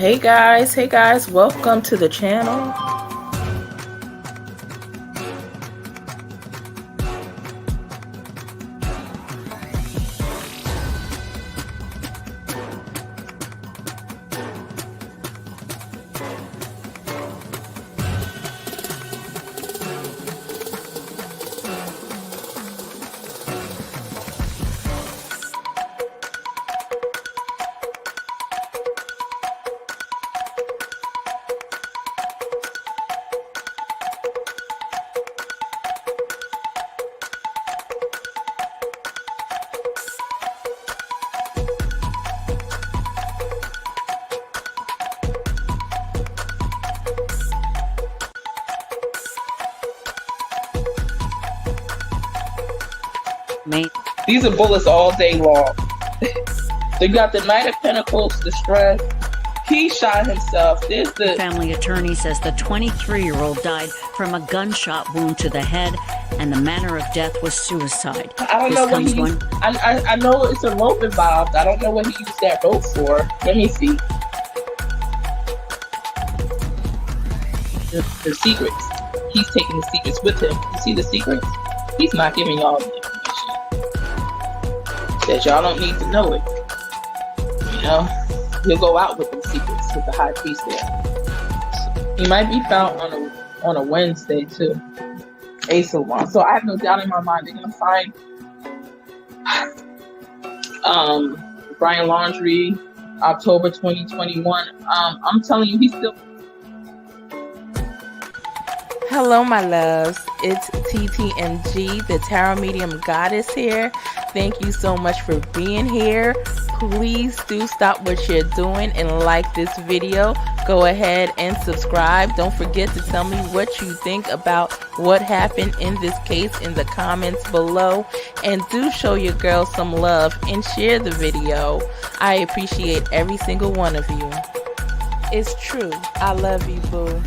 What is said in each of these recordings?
Hey guys, welcome to the channel. These are bullets all day long. They got the Knight of Pentacles, the stress. He shot himself. There's the family attorney says the 23-year-old died from a gunshot wound to the head, and the manner of death was suicide. I don't know what he used. I know it's a rope involved. I don't know what he used that rope for. Let me see. The secrets. He's taking the secrets with him. You see the secrets? He's not giving y'all the information. That y'all don't need to know it. You know? He'll go out with the secrets with the high priest there. He might be found on a Wednesday too. Ace of Wands. So I have no doubt in my mind they're gonna find Brian Laundrie, October 2021. I'm telling you, he's still. Hello, my loves. It's TTMG, the Tarot Medium Goddess here. Thank you so much for being here. Please do stop what you're doing and like this video. Go ahead and subscribe. Don't forget to tell me what you think about what happened in this case in the comments below. And do show your girl some love and share the video. I appreciate every single one of you. It's true. I love you, boo.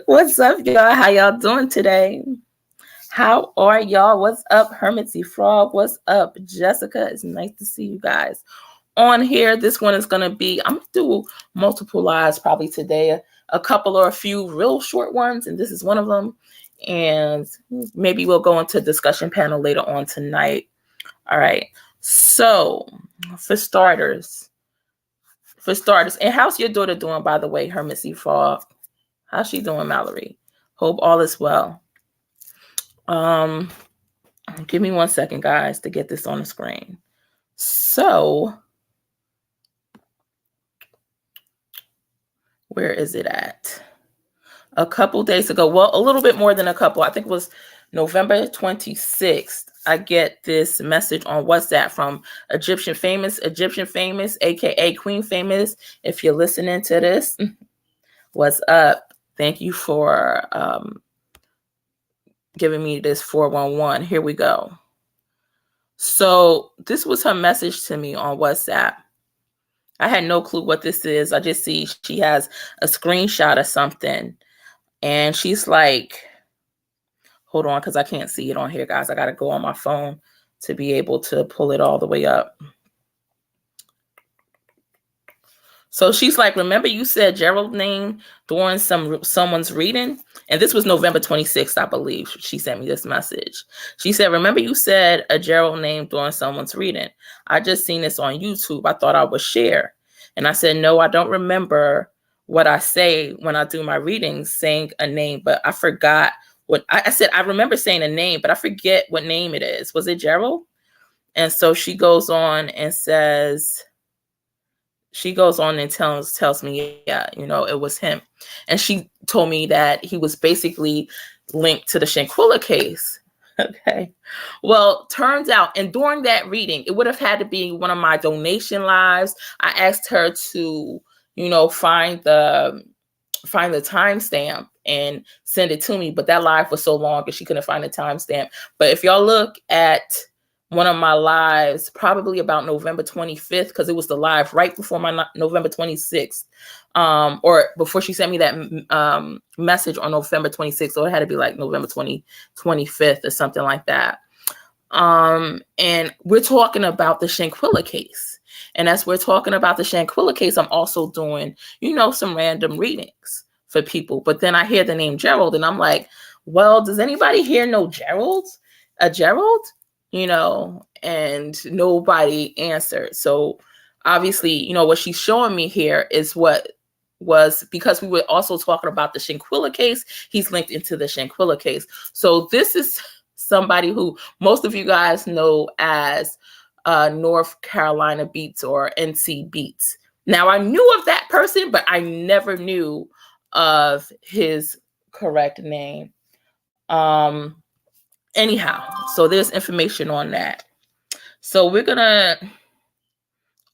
What's up, y'all? How y'all doing today? How are y'all? What's up, Hermitsy Frog? What's up, Jessica? It's nice to see you guys on here. This one is going to be, I'm going to do multiple lives probably today. A couple or a few real short ones, and this is one of them. And maybe we'll go into a discussion panel later on tonight. All right. So, for starters, and how's your daughter doing, by the way, Hermitsy Frog? How's she doing, Mallory? Hope all is well. Give me 1 second, guys, to get this on the screen. So, where is it at? A couple days ago, well, a little bit more than a couple. I think it was November 26th. I get this message on WhatsApp from Egyptian Famous, aka Queen Famous. If you're listening to this, what's up? Thank you for giving me this 411. Here we go. So this was her message to me on WhatsApp. I had no clue what this is. I just see she has a screenshot of something. And she's like, hold on, because I can't see it on here, guys. I got to go on my phone to be able to pull it all the way up. So she's like, remember you said Gerald's name during someone's reading? And this was November 26th, I believe. She sent me this message. She said, remember you said a Gerald name during someone's reading? I just seen this on YouTube. I thought I would share. And I said, no, I don't remember what I say when I do my readings, saying a name, but I forgot what I said. I remember saying a name, but I forget what name it is. Was it Gerald? And so she goes on and says, tells me, yeah, you know, it was him. And she told me that he was basically linked to the Shanquella case. Okay. Well, turns out, and during that reading, it would have had to be one of my donation lives. I asked her to, you know, find the timestamp and send it to me. But that live was so long that she couldn't find the timestamp. But if y'all look at one of my lives, probably about November 25th, because it was the live right before my November 26th, or before she sent me that message on November 26th. So it had to be like November 25th or something like that. And we're talking about the Shanquella case. And as we're talking about the Shanquella case, I'm also doing, some random readings for people. But then I hear the name Gerald and I'm like, well, does anybody here know Gerald? A Gerald? And nobody answered. So obviously, what she's showing me here is what was, because we were also talking about the Shanquella case, he's linked into the Shanquella case. So this is somebody who most of you guys know as North Carolina Beats or NC Beats. Now, I knew of that person, but I never knew of his correct name. Anyhow, so there's information on that. So we're going to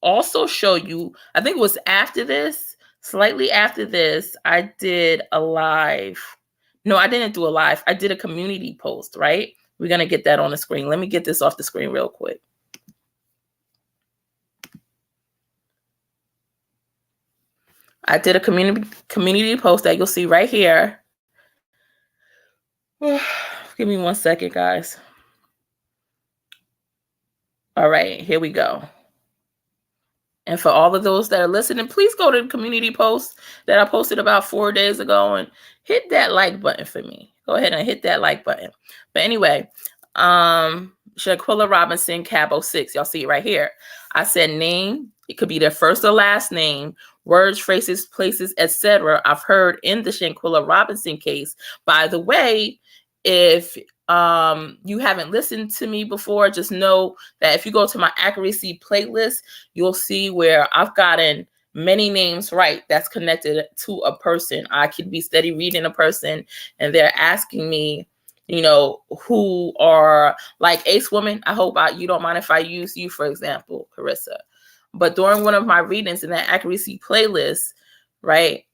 also show you, I think it was after this, slightly after this, I did a live. No, I didn't do a live. I did a community post, right? We're going to get that on the screen. Let me get this off the screen real quick. I did a community post that you'll see right here. Give me 1 second, guys. All right, here we go. And for all of those that are listening, please go to the community post that I posted about 4 days ago and hit that like button for me. Go ahead and hit that like button. But anyway, Shanquella Robinson, CABO 6. Y'all see it right here. I said name. It could be their first or last name, words, phrases, places, etc. I've heard in the Shanquella Robinson case. By the way, if you haven't listened to me before, just know that if you go to my accuracy playlist, you'll see where I've gotten many names right that's connected to a person. I could be steady reading a person and they're asking me, who are like Ace Woman. I hope you don't mind if I use you, for example, Carissa. But during one of my readings in that accuracy playlist, right,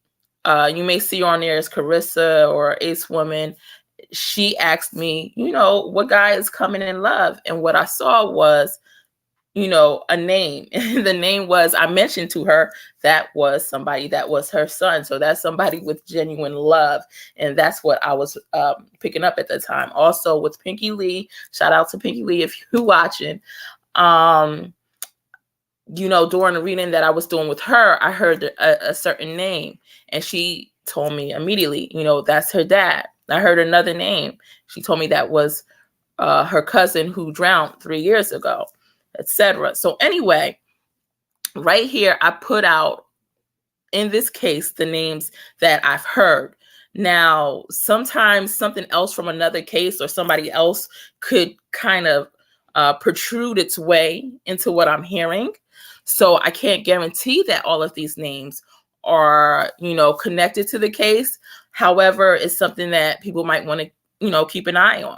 you may see on there as Carissa or Ace Woman. She asked me, what guy is coming in love? And what I saw was, a name. And the name was, I mentioned to her, that was somebody that was her son. So that's somebody with genuine love. And that's what I was picking up at the time. Also with Pinky Lee, shout out to Pinky Lee if you're watching. During the reading that I was doing with her, I heard a certain name. And she told me immediately, that's her dad. I heard another name. She told me that was her cousin who drowned 3 years ago, etc. So anyway, right here, I put out in this case the names that I've heard. Now, sometimes something else from another case or somebody else could kind of protrude its way into what I'm hearing. So I can't guarantee that all of these names are, connected to the case. However, it's something that people might want to, keep an eye on.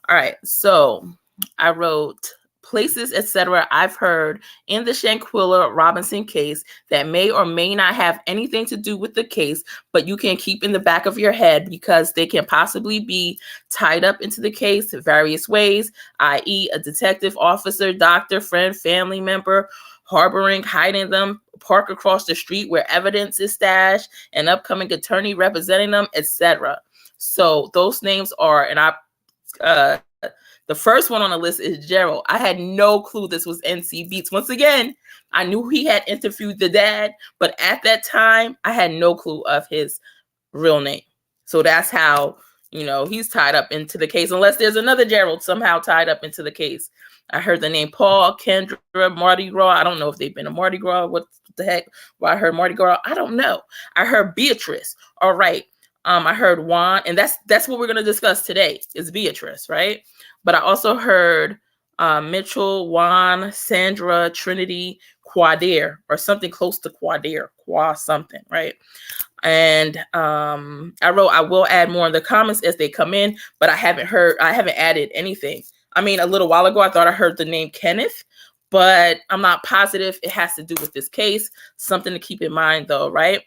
All right. So I wrote places, etc. I've heard in the Shanquella Robinson case that may or may not have anything to do with the case, but you can keep in the back of your head because they can possibly be tied up into the case in various ways, i.e. a detective, officer, doctor, friend, family member, harboring, hiding them, park across the street where evidence is stashed, an upcoming attorney representing them, etc. So those names are, and the first one on the list is Gerald. I had no clue this was NC Beats. Once again, I knew he had interviewed the dad, but at that time, I had no clue of his real name. So that's how, he's tied up into the case, unless there's another Gerald somehow tied up into the case. I heard the name Paul, Kendra, Mardi Gras. I don't know if they've been to Mardi Gras. What the heck? Well, I heard Mardi Gras. I don't know. I heard Beatrice. All right. I heard Juan, and that's what we're going to discuss today is Beatrice, right? But I also heard Mitchell, Juan, Sandra, Trinity, Quadair, or something close to Quadair, something, right? And I wrote, I will add more in the comments as they come in, but I haven't added anything. I mean, a little while ago, I thought I heard the name Kenneth, but I'm not positive it has to do with this case. Something to keep in mind, though, right?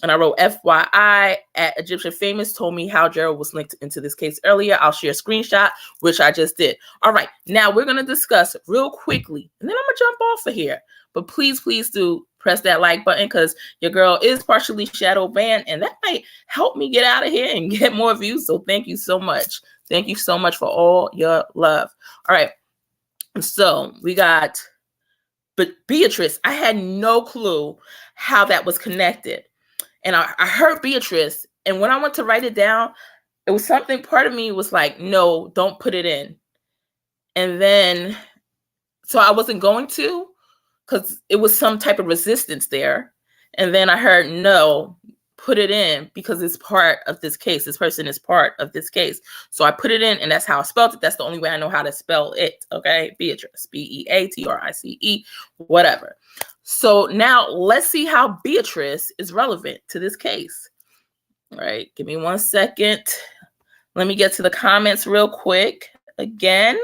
And I wrote FYI at Egyptian Famous told me how Gerald was linked into this case earlier. I'll share a screenshot, which I just did. All right. Now we're going to discuss real quickly, and then I'm going to jump off of here. But please do press that like button because your girl is partially shadow banned, and that might help me get out of here and get more views. So thank you so much. Thank you so much for all your love. All right. So we got, but Beatrice, I had no clue how that was connected. And I heard Beatrice, and when I went to write it down, it was something, part of me was like, no, don't put it in. And then, so I wasn't going to, because it was some type of resistance there. And then I heard, no, put it in because it's part of this case. This person is part of this case. So I put it in, and that's how I spelled it. That's the only way I know how to spell it. Okay. Beatrice, Beatrice, whatever. So now let's see how Beatrice is relevant to this case. All right. Give me 1 second. Let me get to the comments real quick again.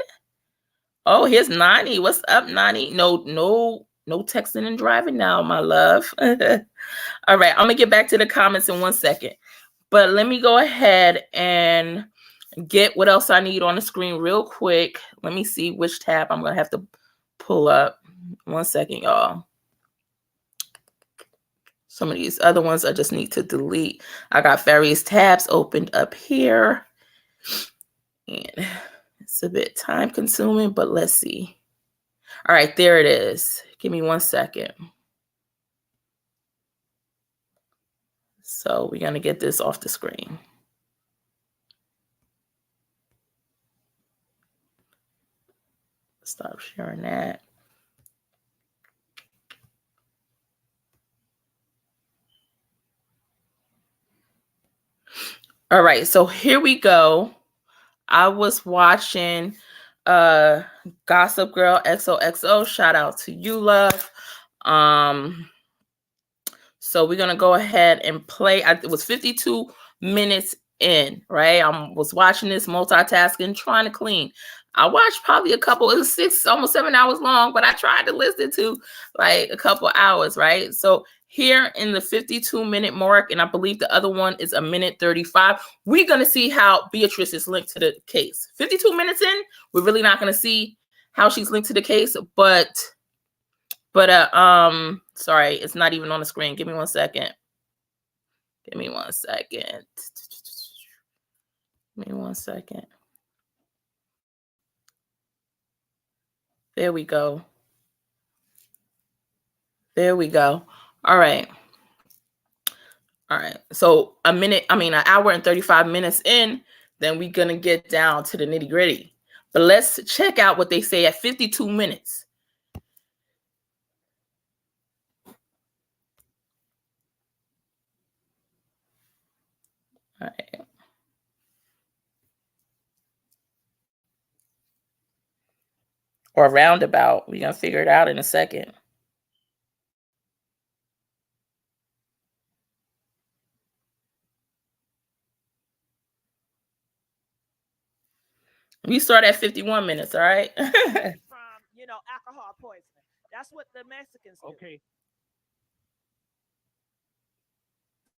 Oh, here's Nani. What's up, Nani? No texting and driving now, my love. All right, I'm gonna get back to the comments in 1 second. But let me go ahead and get what else I need on the screen real quick. Let me see which tab I'm gonna have to pull up. 1 second, y'all. Some of these other ones I just need to delete. I got various tabs opened up here. And it's a bit time consuming, but let's see. All right, there it is. Give me 1 second. So we're going to get this off the screen. Stop sharing that. All right, so here we go. I was watching Gossip Girl XOXO. Shout out to you, love. So we're going to go ahead and play. It was 52 minutes in, right? I was watching this, multitasking, trying to clean. I watched probably a couple, it was 6, almost 7 hours long, but I tried to listen to like a couple hours, right? So here in the 52-minute mark, and I believe the other one is 1:35, we're going to see how Beatrice is linked to the case. 52 minutes in, we're really not going to see how she's linked to the case, but sorry, it's not even on the screen. Give me 1 second. Give me 1 second. Give me 1 second. There we go. There we go. All right. All right. So an hour and 35 minutes in, then we're going to get down to the nitty gritty. But let's check out what they say at 52 minutes. All right. Or roundabout. We're going to figure it out in a second. We start at 51 minutes, all right? From, alcohol poisoning. That's what the Mexicans do. Okay.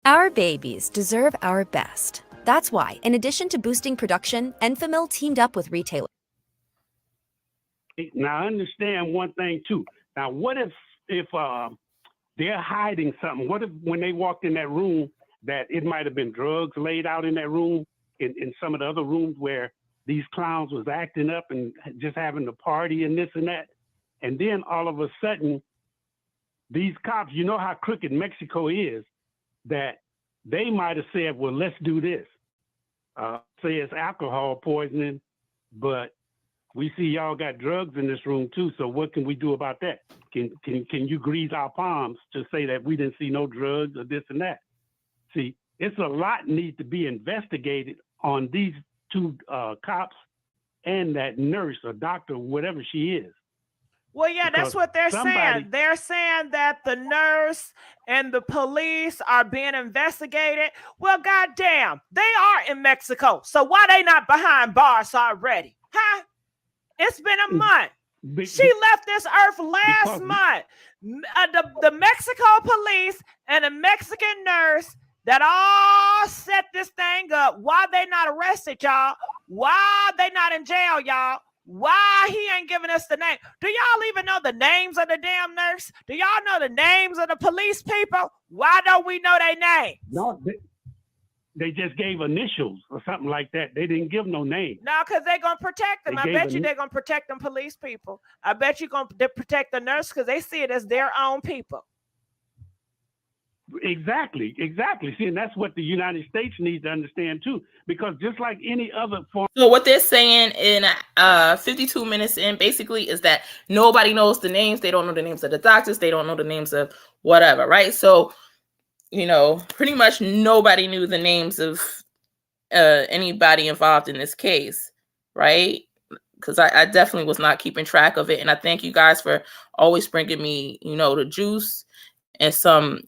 Our babies deserve our best. That's why, in addition to boosting production, Enfamil teamed up with retailers. Now, I understand one thing, too. Now, what if they're hiding something? What if when they walked in that room that it might have been drugs laid out in that room, in some of the other rooms where these clowns was acting up and just having the party and this and that. And then all of a sudden, these cops, you know how crooked Mexico is, that they might have said, well, let's do this. Say it's alcohol poisoning, but we see y'all got drugs in this room too. So what can we do about that? Can you grease our palms to say that we didn't see no drugs or this and that? See, it's a lot need to be investigated on these two cops and that nurse or doctor, whatever she is. Well, yeah, that's what they're saying. They're saying that the nurse and the police are being investigated. Well, goddamn, they are in Mexico. So why they not behind bars already? Huh? It's been a month. She left this earth last month. The Mexico police and a Mexican nurse that all set this thing up. Why they not arrested, y'all? Why they not in jail, y'all? Why he ain't giving us the name? Do y'all even know the names of the damn nurse? Do y'all know the names of the police people? Why don't we know their names? No, they just gave initials or something like that. They didn't give no name. No, because they're going to protect them. I bet you they're going to protect them police people. I bet you're going to protect the nurse because they see it as their own people. Exactly. See, and that's what the United States needs to understand too, because just like any other form. So what they're saying in 52 minutes in basically is that nobody knows the names. They don't know the names of the doctors. They don't know the names of whatever, right? So, you know, pretty much nobody knew the names of anybody involved in this case, right? Because I definitely was not keeping track of it. And I thank you guys for always bringing me, you know, the juice and some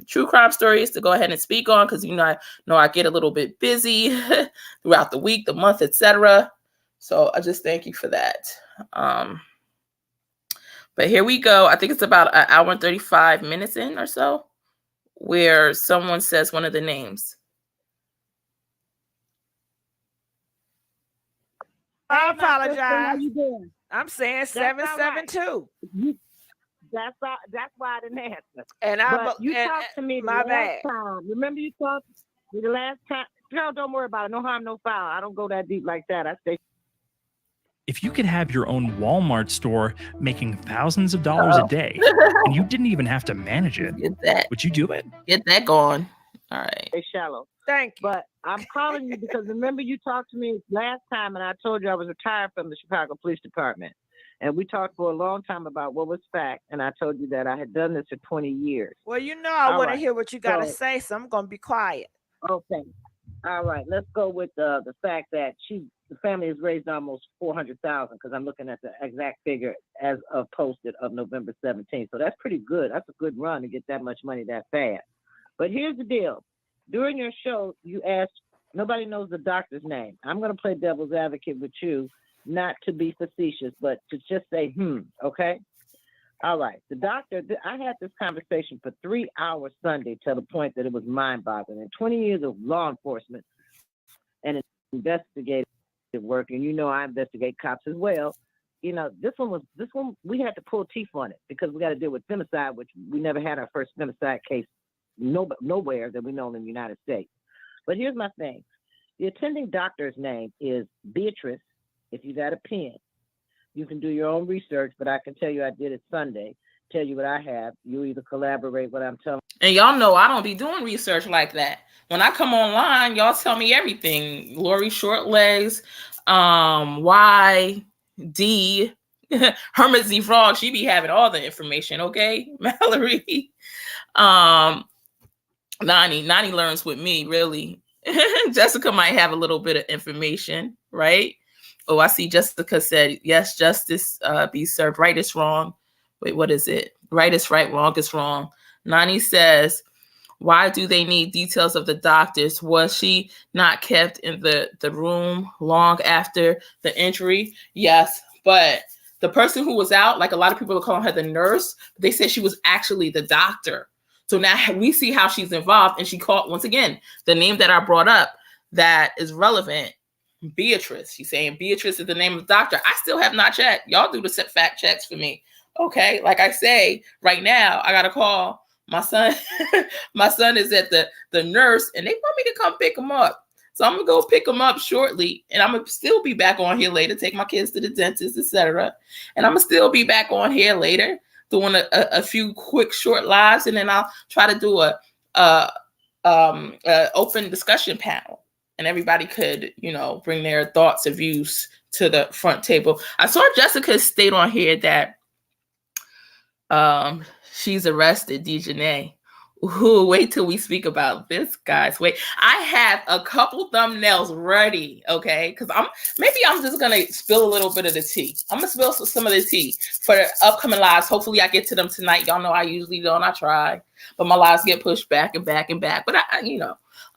true crime stories to go ahead and speak on, because you know I get a little bit busy throughout the week, the month, etc. So I just thank you for that. But here we go. I think it's about an hour and 35 minutes in or so, where someone says one of the names. I apologize. How you doing? I'm saying 772. That's why I didn't answer. And you talked to me the last time. Remember you talked to me the last time? Girl, don't worry about it. No harm, no foul. I don't go that deep like that. I stay. If you could have your own Walmart store making thousands of dollars a day, and you didn't even have to manage it, would you do it? Get that going. All right. It's shallow. Thank you. But I'm calling you because remember you talked to me last time, and I told you I was retired from the Chicago Police Department. And we talked for a long time about what was fact, and I told you that I had done this for 20 years. Well, you know I want to hear what you got to say, so I'm going to be quiet. Okay. All right. Let's go with the fact that the family has raised almost $400,000, because I'm looking at the exact figure as of posted of November 17th. So that's pretty good. That's a good run to get that much money that fast. But here's the deal. During your show, you asked, nobody knows the doctor's name. I'm going to play devil's advocate with you. Not to be facetious, but to just say, okay? All right. The doctor, I had this conversation for 3 hours Sunday to the point that it was mind-boggling. In 20 years of law enforcement and investigative work, and you know I investigate cops as well, you know, this one, we had to pull teeth on it because we got to deal with femicide, which we never had our first femicide case nowhere that we know in the United States. But here's my thing. The attending doctor's name is Beatrice. If you got a pen, you can do your own research, but I can tell you I did it Sunday. Tell you what I have. You either collaborate what I'm telling. And y'all know I don't be doing research like that. When I come online, y'all tell me everything. Lori Shortlegs, YD, Hermit Z Frog, she be having all the information, okay? Mallory. Nani learns with me, really. Jessica might have a little bit of information, right? Oh, I see Jessica said, yes, justice be served. Right is wrong. Wait, what is it? Right is right, wrong is wrong. Nani says, why do they need details of the doctors? Was she not kept in the room long after the injury? Yes, but the person who was out, like a lot of people are calling her the nurse, they said she was actually the doctor. So now we see how she's involved, and she called, once again, the name that I brought up that is relevant, Beatrice. She's saying Beatrice is the name of the doctor. I still have not checked. Y'all do the fact checks for me. Okay. Like I say, right now, I got to call my son. My son is at the nurse, and they want me to come pick him up. So I'm going to go pick him up shortly, and I'm going to still be back on here later, take my kids to the dentist, etc. And I'm going to still be back on here later doing a few quick short lives, and then I'll try to do a open discussion panel. And everybody could, you know, bring their thoughts and views to the front table. I saw Jessica state on here that she's arrested Dejanay. Ooh, wait till we speak about this, guys. Wait, I have a couple thumbnails ready, okay? Because I'm just gonna spill a little bit of the tea. I'm gonna spill some of the tea for the upcoming lives. Hopefully, I get to them tonight. Y'all know I usually don't. I try, but my lives get pushed back and back and back. But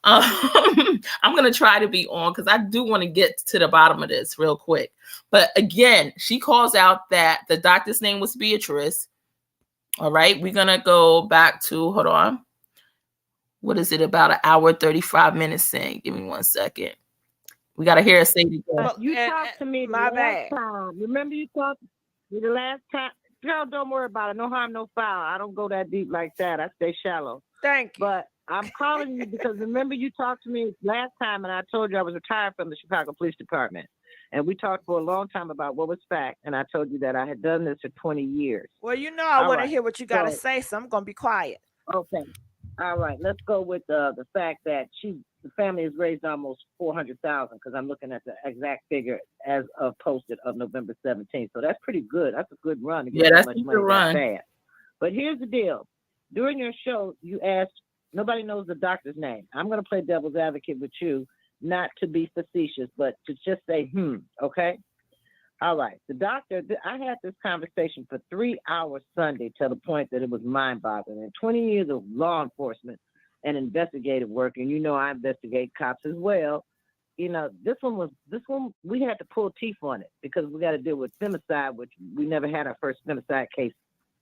I'm gonna try to be on because I do want to get to the bottom of this real quick. But again, she calls out that the doctor's name was Beatrice. All right, we're gonna go back to, hold on. What is it, about an hour, 35 minutes in? Give me 1 second. We gotta hear her say it again. Well, you talked to me the last time. Remember you talked to me the last time? Girl, don't worry about it. No harm, no foul. I don't go that deep like that. I stay shallow. Thank you. But I'm calling you because remember you talked to me last time and I told you I was retired from the Chicago Police Department. And we talked for a long time about what was fact. And I told you that I had done this for 20 years. Well, you know, I want to hear what you got to say, so I'm going to be quiet. Okay. All right. Let's go with the fact that the family has raised almost $400,000 because I'm looking at the exact figure as of posted of November 17th. So that's pretty good. That's a good run to get that much money that fast. But here's the deal. During your show, you asked, nobody knows the doctor's name. I'm going to play devil's advocate with you, not to be facetious, but to just say, okay? All right. The doctor, I had this conversation for 3 hours Sunday to the point that it was mind-boggling. And 20 years of law enforcement and investigative work, and you know I investigate cops as well. You know, this one, we had to pull teeth on it because we got to deal with femicide, which we never had our first femicide case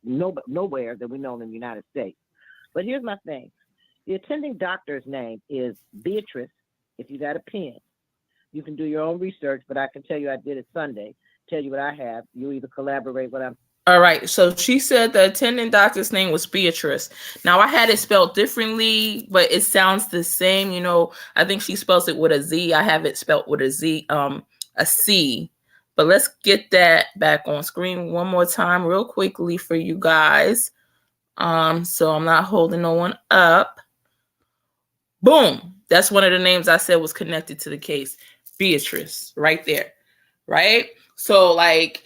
nowhere that we know in the United States. But here's my thing. The attending doctor's name is Beatrice. If you got a pen, you can do your own research, but I can tell you I did it Sunday. Tell you what I have. You either collaborate with I'm. All right. So she said the attending doctor's name was Beatrice. Now I had it spelled differently, but it sounds the same. You know, I think she spells it with a Z. I have it spelled with a Z, a C. But let's get that back on screen one more time real quickly for you guys. So I'm not holding no one up. Boom. That's one of the names I said was connected to the case. Beatrice, right there. Right? So, like,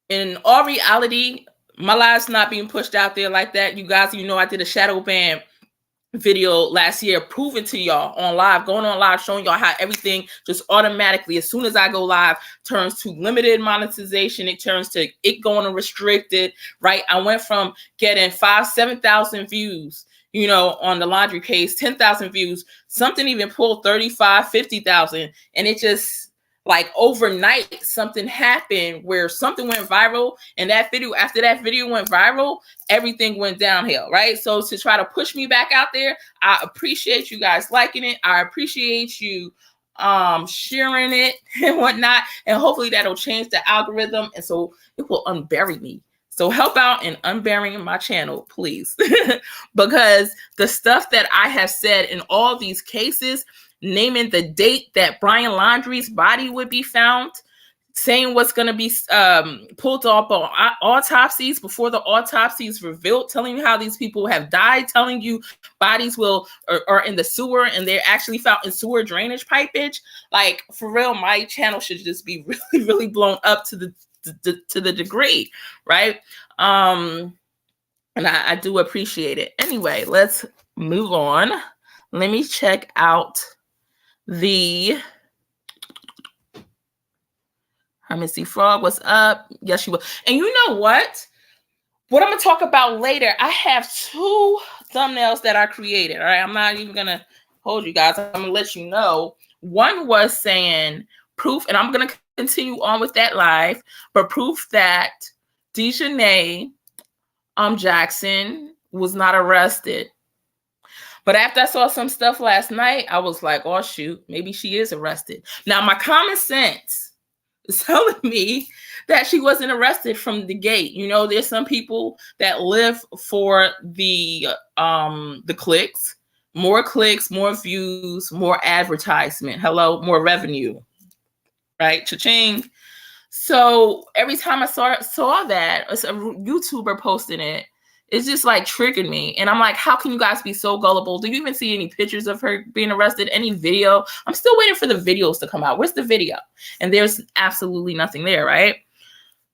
in all reality, my life's not being pushed out there like that. You guys, you know, I did a shadow ban video last year proving to y'all on live, going on live, showing y'all how everything just automatically, as soon as I go live, turns to limited monetization. It turns to it going to restricted, right? I went from getting 7,000 views, you know, on the laundry case, 10,000 views, something even pulled 35, 50,000. And it just, like, overnight, something happened where something went viral, and that video, after that video went viral, everything went downhill, right? So to try to push me back out there, I appreciate you guys liking it. I appreciate you sharing it and whatnot, and hopefully that'll change the algorithm, and so it will unbury me. So help out in unburying my channel, please. Because the stuff that I have said in all these cases, naming the date that Brian Laundrie's body would be found, saying what's going to be pulled off on autopsies before the autopsies revealed, telling you how these people have died, telling you bodies are in the sewer and they're actually found in sewer drainage pipage. Like, for real, my channel should just be really, really blown up to the degree, right? And I do appreciate it. Anyway, let's move on. Let me check out the Missy Frog. What's up? Yes, you will. And you know what? What I'm gonna talk about later, I have 2 thumbnails that I created. All right, I'm not even gonna hold you guys. I'm gonna let you know. One was saying proof, and I'm gonna continue on with that live, but proof that Dejanay Jackson was not arrested. But after I saw some stuff last night, I was like, oh, shoot, maybe she is arrested. Now, my common sense is telling me that she wasn't arrested from the gate. You know, there's some people that live for the clicks, more views, more advertisement. Hello, more revenue, right? Cha-ching. So every time I saw that, it's a YouTuber posting it, it's just like triggered me. And I'm like, how can you guys be so gullible? Do you even see any pictures of her being arrested? Any video? I'm still waiting for the videos to come out. Where's the video? And there's absolutely nothing there, right?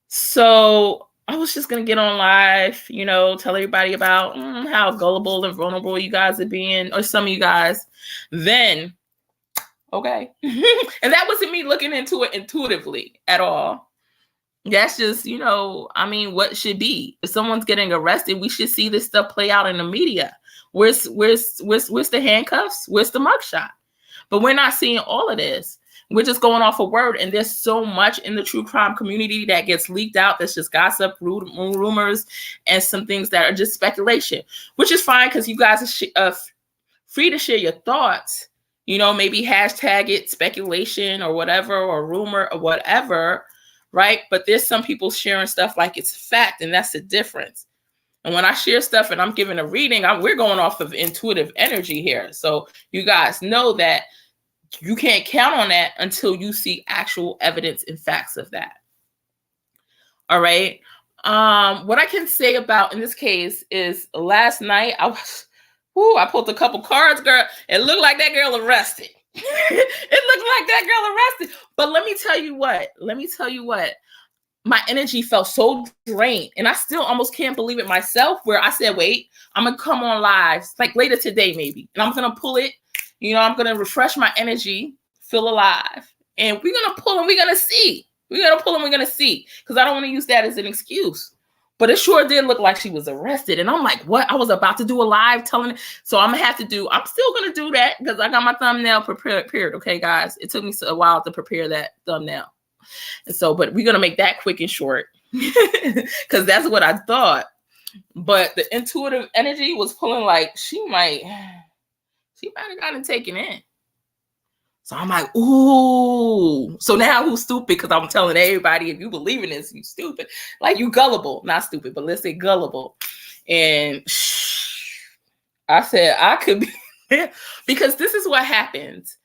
So I was just going to get on live, you know, tell everybody about how gullible and vulnerable you guys are being, or some of you guys. Then, okay. And that wasn't me looking into it intuitively at all. That's just, you know, I mean, what should be? If someone's getting arrested, we should see this stuff play out in the media. Where's the handcuffs? Where's the mugshot? But we're not seeing all of this. We're just going off a word. And there's so much in the true crime community that gets leaked out. That's just gossip, rumors, and some things that are just speculation, which is fine because you guys are free to share your thoughts. You know, maybe hashtag it speculation or whatever, or rumor or whatever. Right. But there's some people sharing stuff like it's fact. And that's the difference. And when I share stuff and I'm giving a reading, we're going off of intuitive energy here. So you guys know that you can't count on that until you see actual evidence and facts of that. All right. What I can say about in this case is last night I pulled a couple cards, girl. It looked like that girl arrested. It looked like that girl arrested. But let me tell you what. My energy felt so drained, and I still almost can't believe it myself, where I said, wait, I'm going to come on live, like later today maybe, and I'm going to pull it. I'm going to refresh my energy, feel alive, and we're going to pull and we're going to see. We're going to pull and we're going to see, because I don't want to use that as an excuse. But it sure did look like she was arrested. And I'm like, what? I was about to do a live telling it. So I'm still going to do that, because I got my thumbnail prepared. Okay, guys. It took me a while to prepare that thumbnail. And so, but we're going to make that quick and short, because that's what I thought. But the intuitive energy was pulling like she might have gotten taken in. So I'm like, ooh. So now who's stupid? Because I'm telling everybody, if you believe in this, you stupid. Like, you gullible. Not stupid, but let's say gullible. And I said I could be, because this is what happens.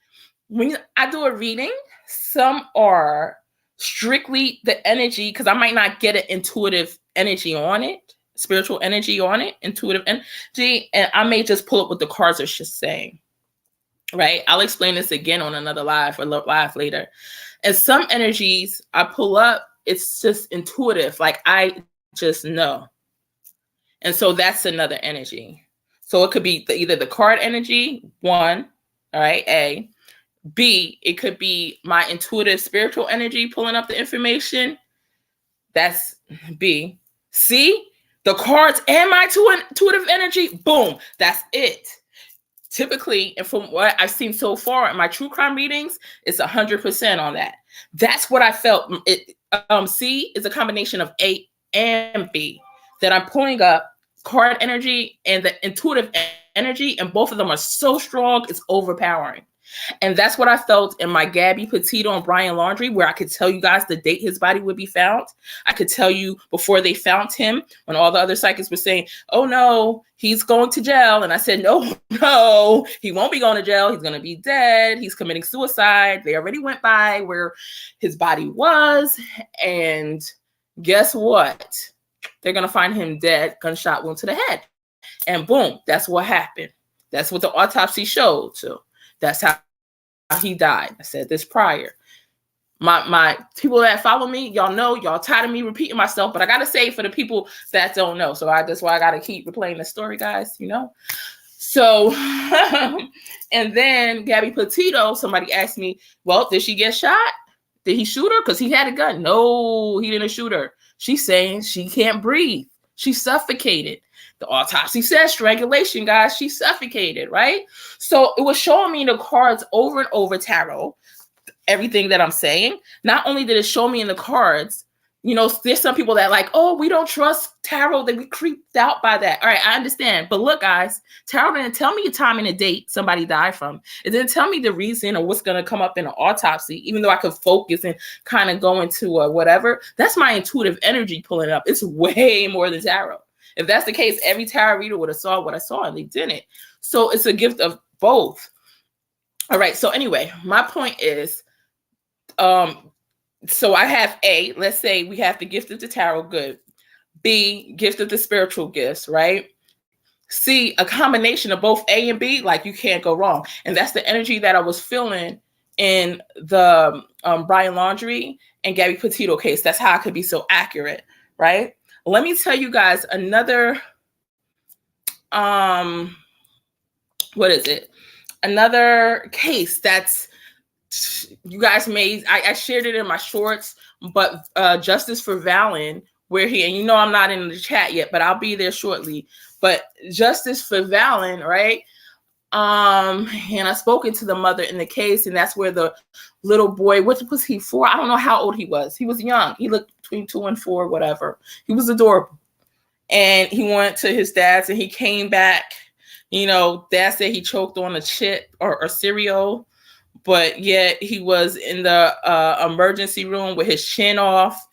When I do a reading, some are strictly the energy, because I might not get an intuitive energy on it, spiritual energy on it, intuitive energy, and I may just pull up what the cards are just saying. Right? I'll explain this again on another live or live later. And some energies I pull up, it's just intuitive. Like, I just know. And so that's another energy. So it could be either the card energy, one, all right, A. B, it could be my intuitive spiritual energy pulling up the information. That's B. C, the cards and my intuitive energy. Boom. That's it. Typically, and from what I've seen so far in my true crime readings, it's 100% on that. That's what I felt. C is a combination of A and B, that I'm pulling up card energy and the intuitive energy, and both of them are so strong, it's overpowering. And that's what I felt in my Gabby Petito and Brian Laundrie, where I could tell you guys the date his body would be found. I could tell you before they found him, when all the other psychics were saying, oh no, he's going to jail. And I said, no, he won't be going to jail. He's going to be dead. He's committing suicide. They already went by where his body was. And guess what? They're going to find him dead, gunshot wound to the head. And boom, that's what happened. That's what the autopsy showed too. That's how he died. I said this prior. My people that follow me, y'all know, y'all tired of me repeating myself, but I got to say for the people that don't know. So that's why I got to keep replaying the story, guys, So, and then Gabby Petito, somebody asked me, well, did she get shot? Did he shoot her? Because he had a gun. No, he didn't shoot her. She's saying she can't breathe. She suffocated. The autopsy says strangulation, guys. She suffocated, right? So it was showing me the cards over and over, tarot, everything that I'm saying. Not only did it show me in the cards, there's some people that like, oh, we don't trust tarot. They be creeped out by that. All right, I understand. But look, guys, tarot didn't tell me a time and a date somebody died from. It didn't tell me the reason or what's going to come up in an autopsy, even though I could focus and kind of go into whatever. That's my intuitive energy pulling up. It's way more than tarot. If that's the case, every tarot reader would have saw what I saw, and they didn't. So it's a gift of both. All right. So anyway, my point is, so I have A, let's say we have the gift of the tarot, good. B, gift of the spiritual gifts, right? C, a combination of both A and B, like you can't go wrong. And that's the energy that I was feeling in the Brian Laundrie and Gabby Petito case. That's how I could be so accurate, right? Let me tell you guys another, another case that's, you guys may, I shared it in my shorts, but Justice for Valen, where and I'm not in the chat yet, but I'll be there shortly. But Justice for Valen, right? And I've spoken to the mother in the case, and that's where the little boy, what was he, 4? I don't know how old he was. He was young. He looked between 2 and 4, whatever. He was adorable. And he went to his dad's and he came back. Dad said he choked on a chip or cereal, but yet he was in the emergency room with his chin off,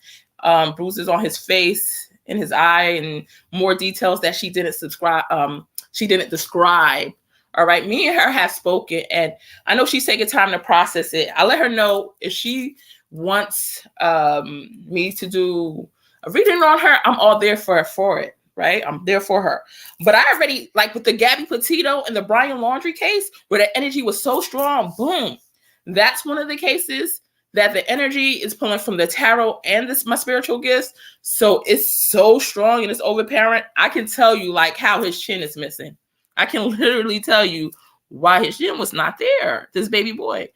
bruises on his face. in his eye and more details that she didn't describe. All right. Me and her have spoken, and I know she's taking time to process it. I'll let her know if she wants me to do a reading on her. I'm all there for it. Right. I'm there for her. But I already, like with the Gabby Petito and the Brian Laundrie case, where the energy was so strong, boom. That's one of the cases that the energy is pulling from the tarot and my spiritual gifts. So it's so strong and it's overpowering. I can tell you like how his chin is missing. I can literally tell you why his chin was not there, this baby boy.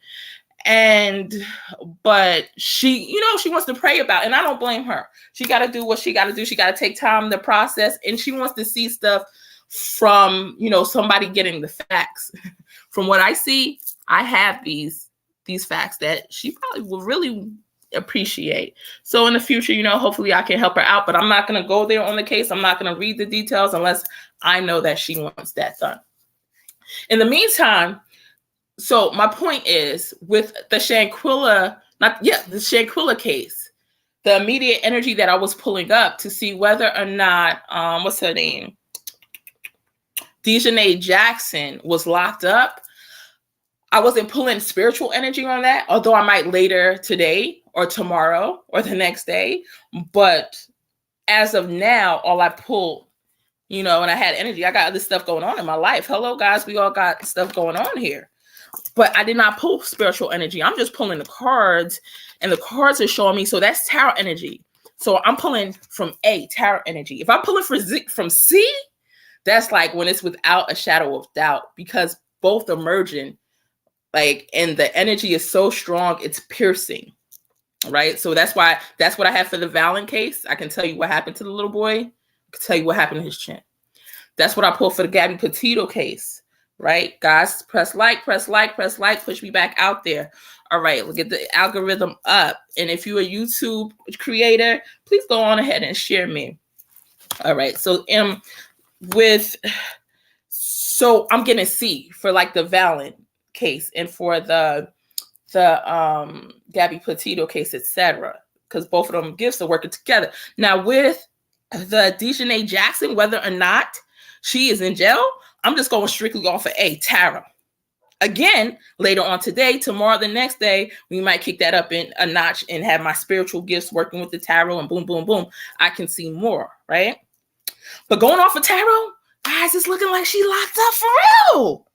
But she, she wants to pray about it, and I don't blame her. She got to do what she got to do. She got to take time to process, and she wants to see stuff from, somebody getting the facts. From what I see, I have these facts that she probably will really appreciate. So in the future, hopefully I can help her out, but I'm not going to go there on the case. I'm not going to read the details unless I know that she wants that done. In the meantime, so my point is with the Shanquella case, the immediate energy that I was pulling up to see whether or not, what's her name? Dejanay Jackson was locked up. I wasn't pulling spiritual energy on that, although I might later today or tomorrow or the next day. But as of now, all I pulled, and I had energy. I got other stuff going on in my life. Hello, guys. We all got stuff going on here. But I did not pull spiritual energy. I'm just pulling the cards, and the cards are showing me. So that's tarot energy. So I'm pulling from A, tarot energy. If I'm pulling from C, that's like when it's without a shadow of doubt, because both are merging, and the energy is so strong, it's piercing, right? So that's what I have for the Valen case. I can tell you what happened to the little boy. I can tell you what happened to his chin. That's what I pulled for the Gabby Petito case. Right, guys, press like, push me back out there. All right, we'll get the algorithm up. And if you're a YouTube creator, please go on ahead and share me. All right, so I'm getting C for like the Valen case and for the Gabby Petito case, etc. Because both of them gifts are working together. Now with the Dejanay Jackson, whether or not she is in jail, I'm just going strictly off of A, tarot. Again, later on today, tomorrow, the next day, we might kick that up in a notch and have my spiritual gifts working with the tarot, and boom, boom, boom. I can see more, right? But going off of tarot, guys, it's looking like she locked up for real.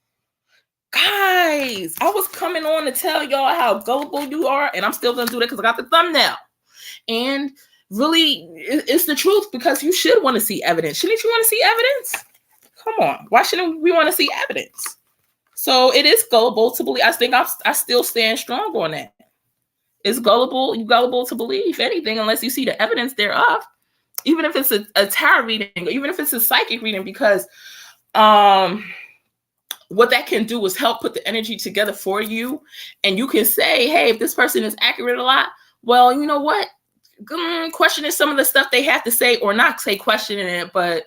Guys, I was coming on to tell y'all how gullible you are, and I'm still going to do that because I got the thumbnail. And really, it's the truth, because you should want to see evidence. Shouldn't you want to see evidence? Come on. Why shouldn't we want to see evidence? So it is gullible to believe. I think I still stand strong on that. It's gullible. You gullible to believe anything unless you see the evidence thereof. Even if it's a tarot reading, or even if it's a psychic reading, because what that can do is help put the energy together for you. And you can say, hey, if this person is accurate a lot, well, you know what? Questioning some of the stuff they have to say, or not say questioning it, but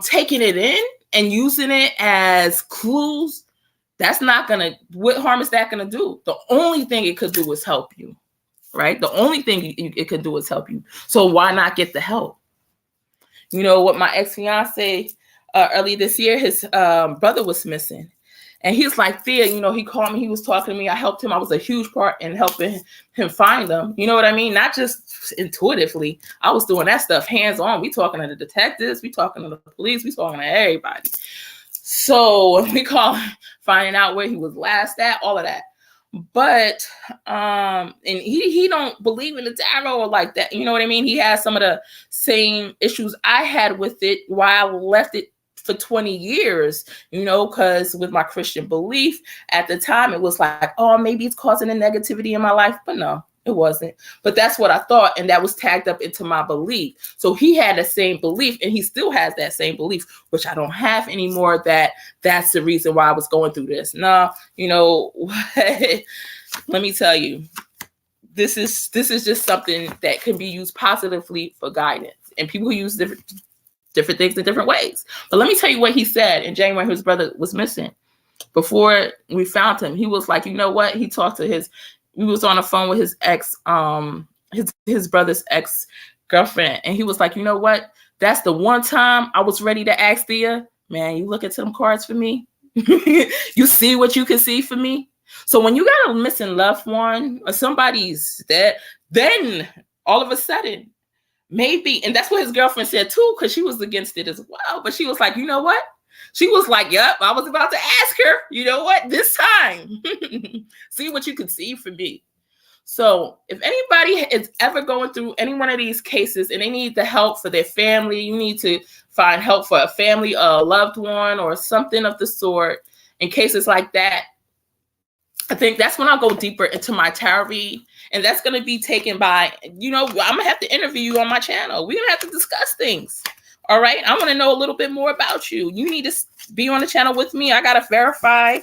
taking it in and using it as clues, what harm is that gonna do? The only thing it could do is help you, right? The only thing it could do is help you. So why not get the help? What my ex-fiance early this year, his brother was missing. And he's like, Thea, he called me, he was talking to me, I helped him. I was a huge part in helping him find them. You know what I mean? Not just intuitively. I was doing that stuff hands-on. We talking to the detectives, we talking to the police, we talking to everybody. So we call finding out where he was last at, all of that. But and he don't believe in the tarot or like that. You know what I mean? He has some of the same issues I had with it while I left it for 20 years, because with my Christian belief at the time, it was like, oh, maybe it's causing a negativity in my life. But no, it wasn't. But that's what I thought. And that was tagged up into my belief. So he had the same belief, and he still has that same belief, which I don't have anymore, that's the reason why I was going through this. No, let me tell you, this is just something that can be used positively for guidance. And people use different things in different ways. But let me tell you what he said in January. His brother was missing. Before we found him, he was like, you know what? He talked to he was on the phone with his ex, his brother's ex girlfriend. And he was like, you know what? That's the one time I was ready to ask Thea, man, you look into them cards for me. You see what you can see for me. So when you got a missing loved one or somebody's dead, then all of a sudden, maybe, and that's what his girlfriend said too, because she was against it as well. But she was like, you know what? She was like, yep, I was about to ask her, you know what, this time. See what you can see for me. So if anybody is ever going through any one of these cases and they need the help for their family, you need to find help for a family, a loved one, or something of the sort, in cases like that, I think that's when I'll go deeper into my tarot read. And that's going to be taken by, you know, I'm going to have to interview you on my channel. We're going to have to discuss things. All right. I want to know a little bit more about you. You need to be on the channel with me. I got to verify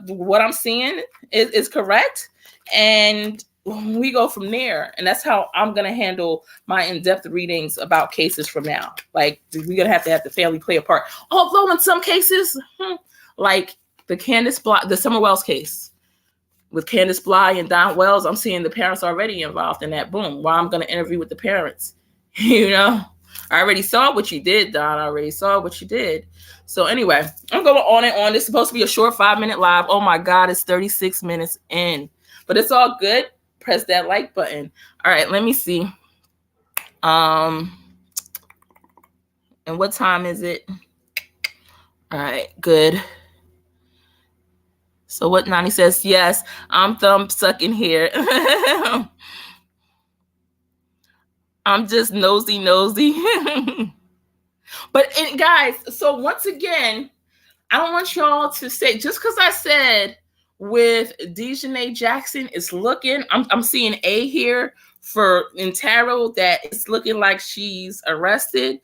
what I'm seeing is correct. And we go from there. And that's how I'm going to handle my in-depth readings about cases from now. Like, we're going to have the family play a part. Although in some cases, like the Candace Bly, the Summer Wells case with Candace Bly and Don Wells, I'm seeing the parents already involved in that. Boom. Well, I'm going to interview with the parents. You know, I already saw what you did, Don. I already saw what you did. So anyway, I'm going on and on. This is supposed to be a short 5-minute live. Oh my God, it's 36 minutes in. But it's all good. Press that like button. All right, let me see. And what time is it? All right, good. So what Nani says, yes, I'm thumb sucking here. I'm just nosy. But guys, so once again, I don't want y'all to say, just because I said with Dejanay Jackson is looking, I'm seeing A here for in tarot that it's looking like she's arrested.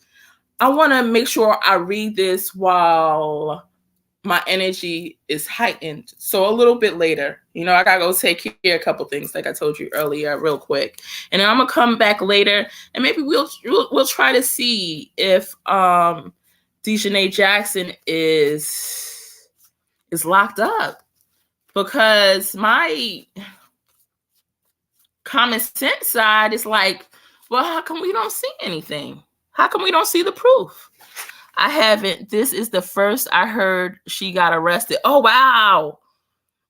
I want to make sure I read this while my energy is heightened. So a little bit later, you know, I gotta go take care of a couple things like I told you earlier real quick. And then I'm gonna come back later and maybe we'll try to see if Dejanay Jackson is locked up, because my common sense side is like, well, how come we don't see anything? How come we don't see the proof? I haven't. This is the first I heard she got arrested. Oh, wow.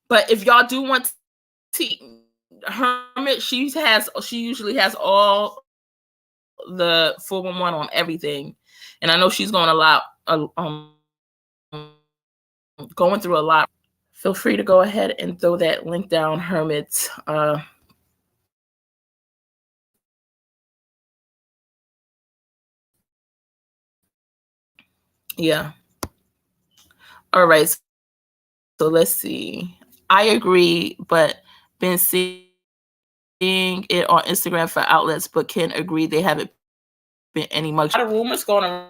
But if y'all do want to see Hermit, she usually has all the 411 on everything. And I know she's going going through a lot. Feel free to go ahead and throw that link down, Hermit. Yeah. All right. So let's see. I agree, but been seeing it on Instagram for outlets, but can agree they haven't been any much. A lot of rumors going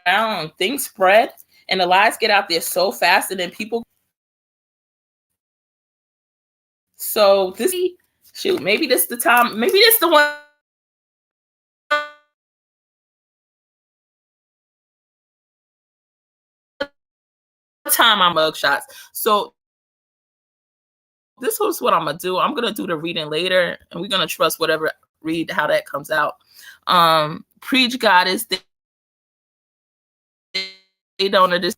around. Things spread and the lies get out there so fast, and then people. So this, shoot, maybe this the time. Maybe this the one. Time I'm mugshots. So this is what I'm gonna do. I'm gonna do the reading later, and we're gonna trust whatever read how that comes out. Preach Goddess. They don't understand.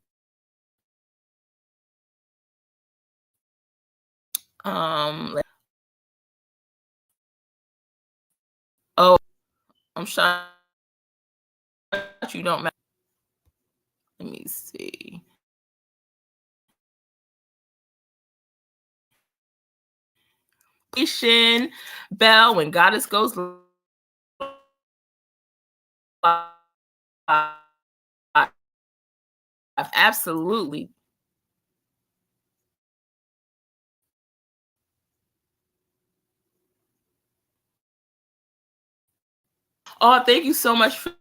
Oh, I'm shocked you don't matter. Let me see. Bell, when Goddess goes live. Absolutely. Oh, thank you so much for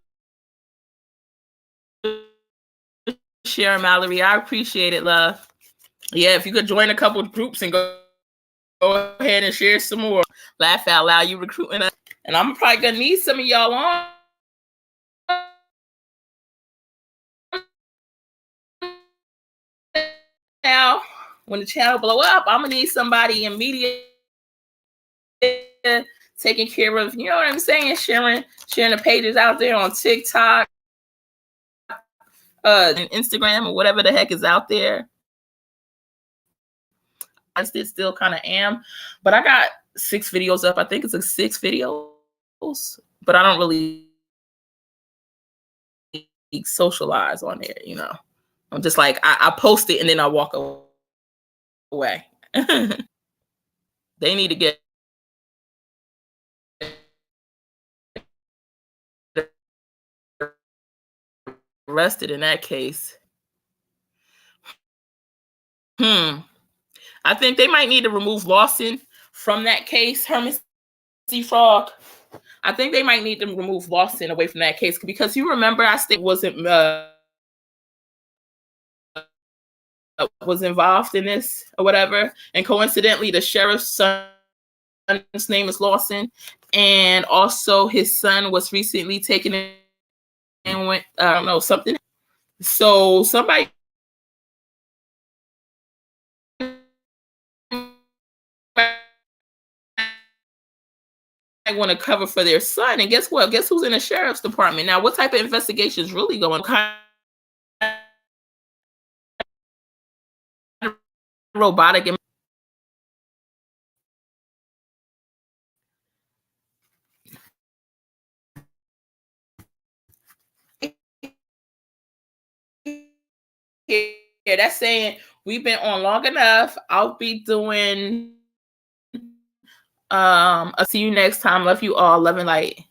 sharing, Mallory. I appreciate it, love. Yeah, if you could join a couple of groups and go ahead and share some more. Laugh out loud, you recruiting us. And I'm probably gonna need some of y'all on. Now, when the channel blow up, I'm gonna need somebody in media taking care of, you know what I'm saying? Sharing the pages out there on TikTok, and Instagram, or whatever the heck is out there. I still kind of am, but I got 6 videos up. I think it's 6 videos, but I don't really socialize on there, you know. I'm just like, I post it and then I walk away. They need to get arrested in that case. I think they might need to remove Lawson from that case, Hermit Frog. I think they might need to remove Lawson away from that case, because you remember I still wasn't was involved in this or whatever, and coincidentally the sheriff's son's name is Lawson, and also his son was recently taken in and went, I don't know, something. So somebody want to cover for their son, and guess what? Guess who's in the sheriff's department now? What type of investigation is really going on? Robotic. Yeah, that's saying we've been on long enough. I'll be doing I'll see you next time. Love you all. Love and light.